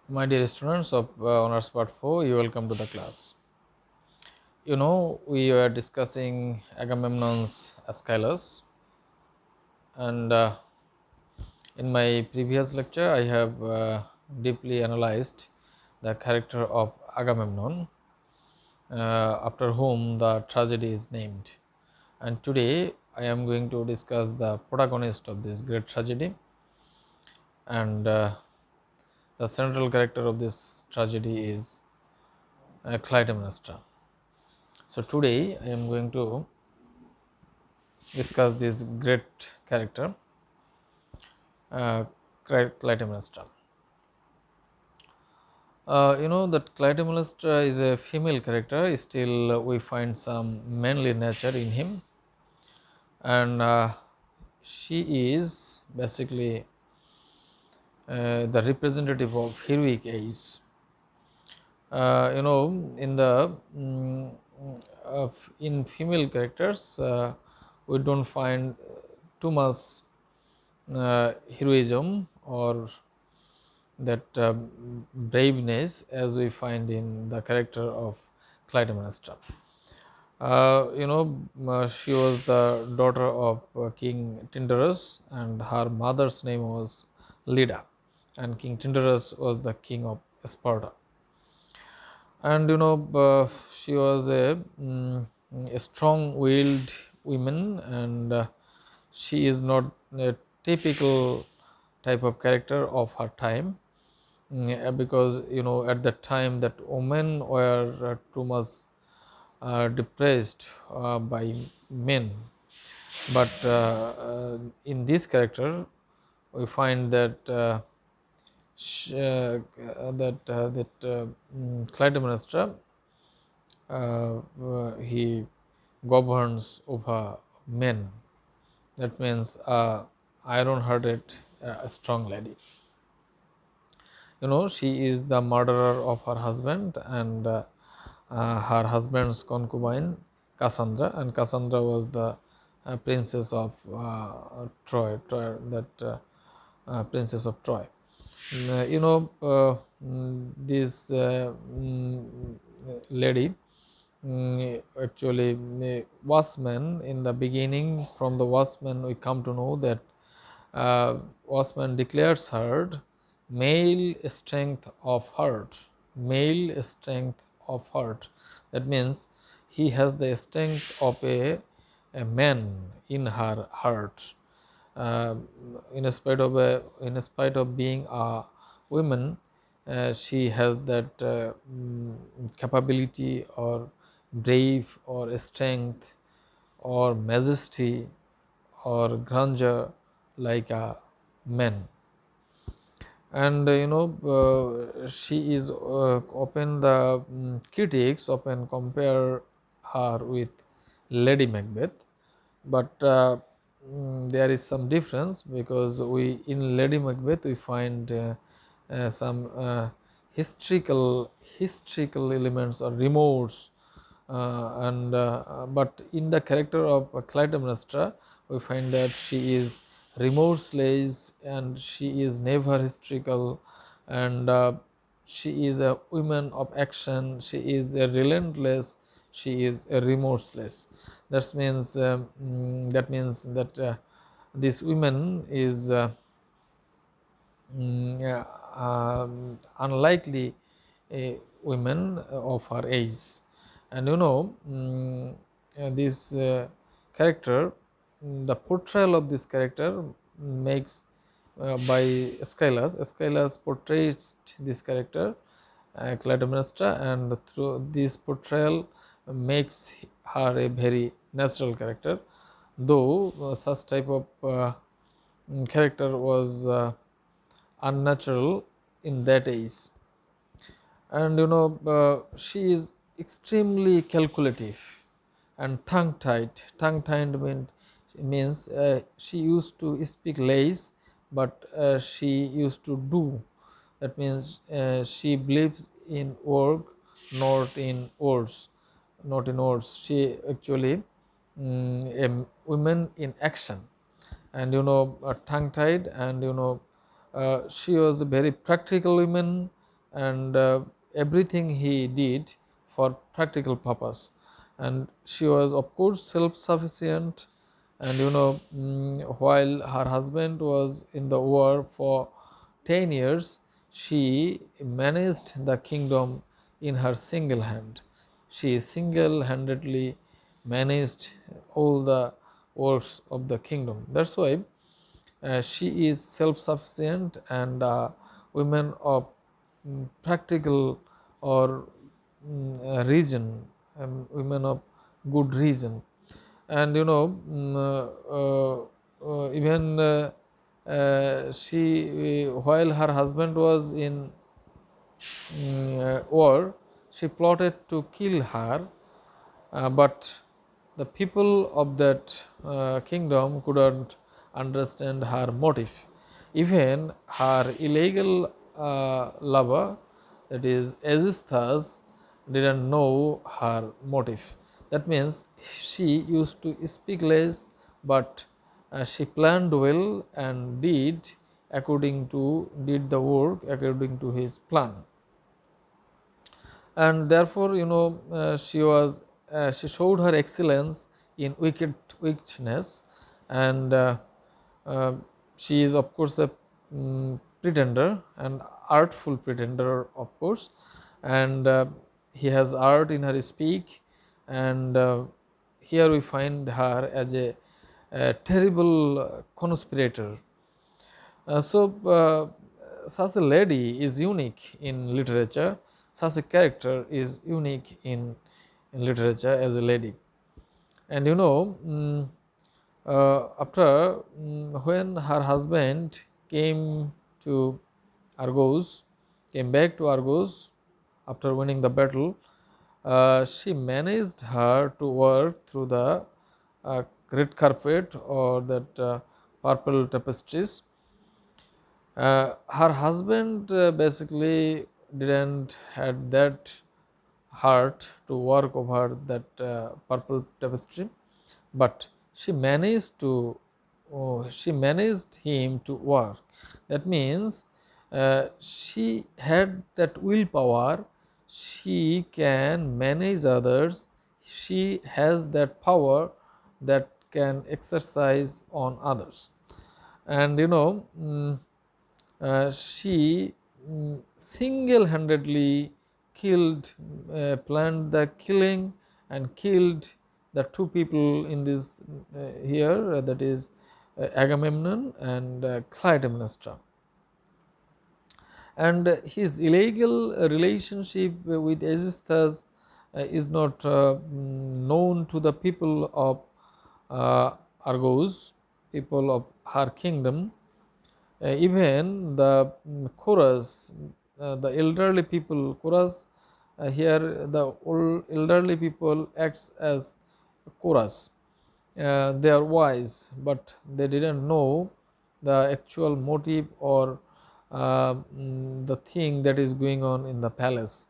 My dear students of Honors Part 4, you welcome to the class. We were discussing Agamemnon's Aeschylus, and in my previous lecture, I have deeply analyzed the character of Agamemnon, after whom the tragedy is named. And today, I am going to discuss the protagonist of this great tragedy, and the central character of this tragedy is Clytemnestra. So today I am going to discuss this great character, uh, Clytemnestra. That Clytemnestra is a female character. Still, we find some manly nature in him, and she is basically the representative of heroic age. In the in female characters, we don't find too much heroism or that braveness as we find in the character of Clytemnestra. She was the daughter of King Tyndarus, and her mother's name was Leda, and King Tyndarus was the king of Sparta. And she was a strong-willed woman, and she is not a typical type of character of her time. Because at that time that women were too much depressed by men, but in this character we find that Clytemnestra, he governs over men. That means iron-hearted, a strong lady. She is the murderer of her husband and her husband's concubine Cassandra, and Cassandra was the princess of Troy, that princess of Troy. This lady, actually, Wasman, in the beginning, from the Wasman we come to know that Wasman declares her male strength of heart. Male strength of heart. That means he has the strength of a man in her heart. In spite of being a woman, she has that capability or brave or strength or majesty or grandeur like a man. And she is often the critics often compare her with Lady Macbeth, but there is some difference, because we in Lady Macbeth we find some historical elements or remorse, and but in the character of Clytemnestra we find that she is remorseless and she is never historical, and she is a woman of action, she is a relentless, she is a remorseless. That means that this woman is yeah, unlikely women of her age. And this character, the portrayal of this character makes by Aeschylus portrays this character, Clytemnestra, and through this portrayal makes her a very natural character, though such type of character was unnatural in that age. And she is extremely calculative and tongue-tied means she used to speak lies, but she used to do. That means she believes in work, not in words. She actually a woman in action, and tongue-tied, and she was a very practical woman, and everything he did for practical purpose. And she was of course self sufficient, and while her husband was in the war for 10 years, she managed the kingdom in her single hand. She single handedly managed all the works of the kingdom. That's why she is self sufficient, and women of practical or region, women of good reason. And even she while her husband was in war, she plotted to kill her, but the people of that kingdom couldn't understand her motive. Even her illegal lover, that is Aegisthus, didn't know her motive. That means she used to speak less, but she planned well and did the work according to his plan. And therefore she showed her excellence in wickedness. And uh, she is of course a pretender, and artful pretender of course. And he has art in her speak. And here we find her as a terrible conspirator. Such a lady is unique in literature. Such a character is unique in literature as a lady. And after when her husband came to Argos, came back to Argos after winning the battle, she managed her to work through the red carpet or that purple tapestries. Her husband basically didn't had that heart to work over that purple tapestry, but she managed him to work. That means she had that willpower. She can manage others. She has that power that can exercise on others. And she single handedly planned the killing and killed the two people in this here, that is Agamemnon and Clytemnestra. And his illegal relationship with Aegisthus is not known to the people of Argos, people of her kingdom. Even the chorus, the elderly people, chorus here, the old elderly people acts as chorus. They are wise, but they didn't know the actual motive or the thing that is going on in the palace,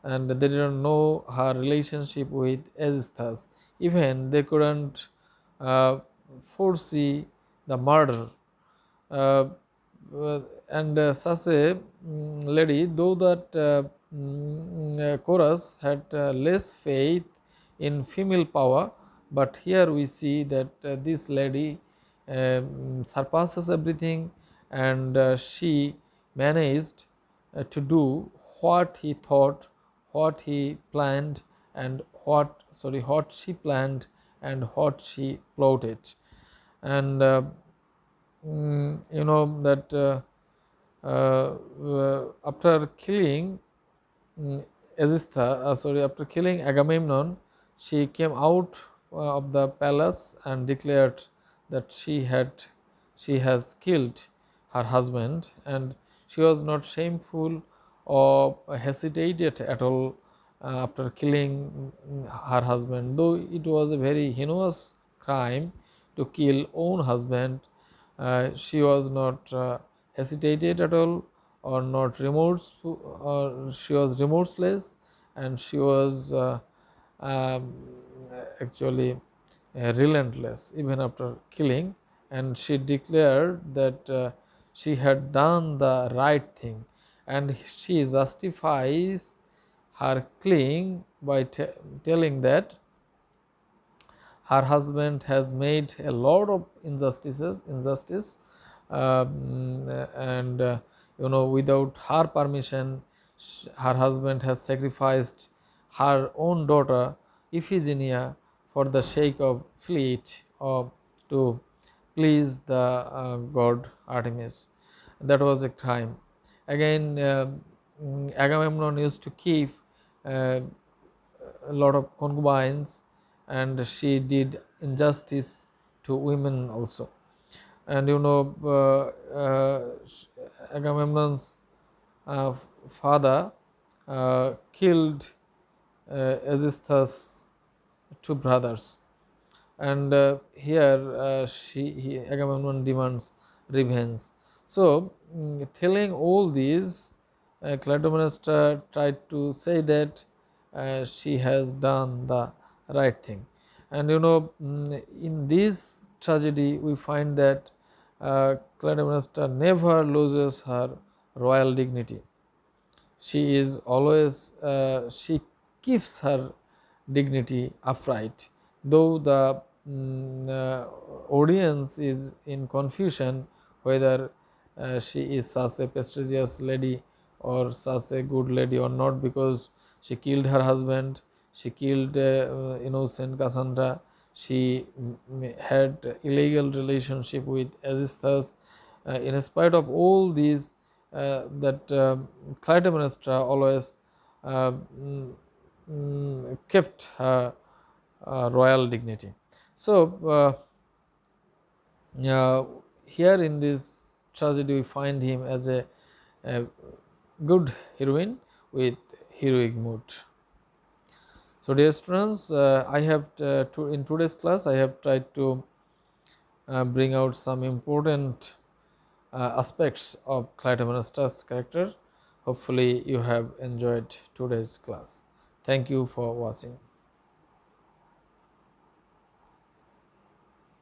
and they didn't know her relationship with Aegisthus. Even they couldn't foresee the murder. uh, and such a lady, though that chorus had less faith in female power, but here we see that this lady surpasses everything. And she managed to do what he thought, what he planned, and what she planned and what she plotted. And that after killing after killing Agamemnon, she came out of the palace and declared that she has killed her husband, and she was not shameful or hesitated at all after killing her husband, though it was a very heinous crime to kill own husband. She was not hesitated at all, or not remorseful, or she was remorseless, and she was um, actually relentless even after killing. And she declared that she had done the right thing. and she justifies her killing by telling that her husband has made a lot of injustice, and without her permission, her husband has sacrificed her own daughter Iphigenia for the sake of fleet of to please the god Artemis. That was a crime. Again, Agamemnon used to keep uh, a lot of concubines, and she did injustice to women also. And Agamemnon's uh, father killed Aegisthus' two brothers, and here Agamemnon demands revenge. So, telling all these, Clytemnestra tried to say that she has done the right thing. And in this tragedy, we find that Clytemnestra never loses her royal dignity. She is always she keeps her dignity upright, though the audience is in confusion whether she is such a prestigious lady or such a good lady or not, because she killed her husband, she killed innocent Cassandra, she had illegal relationship with Aegisthus. In spite of all these, that Clytemnestra always uh, kept her royal dignity. So, here in this tragedy, we find him as a good heroine with heroic mood. So, dear students, I have in today's class I have tried to bring out some important aspects of Clytemnestra's character. Hopefully, you have enjoyed today's class. Thank you for watching.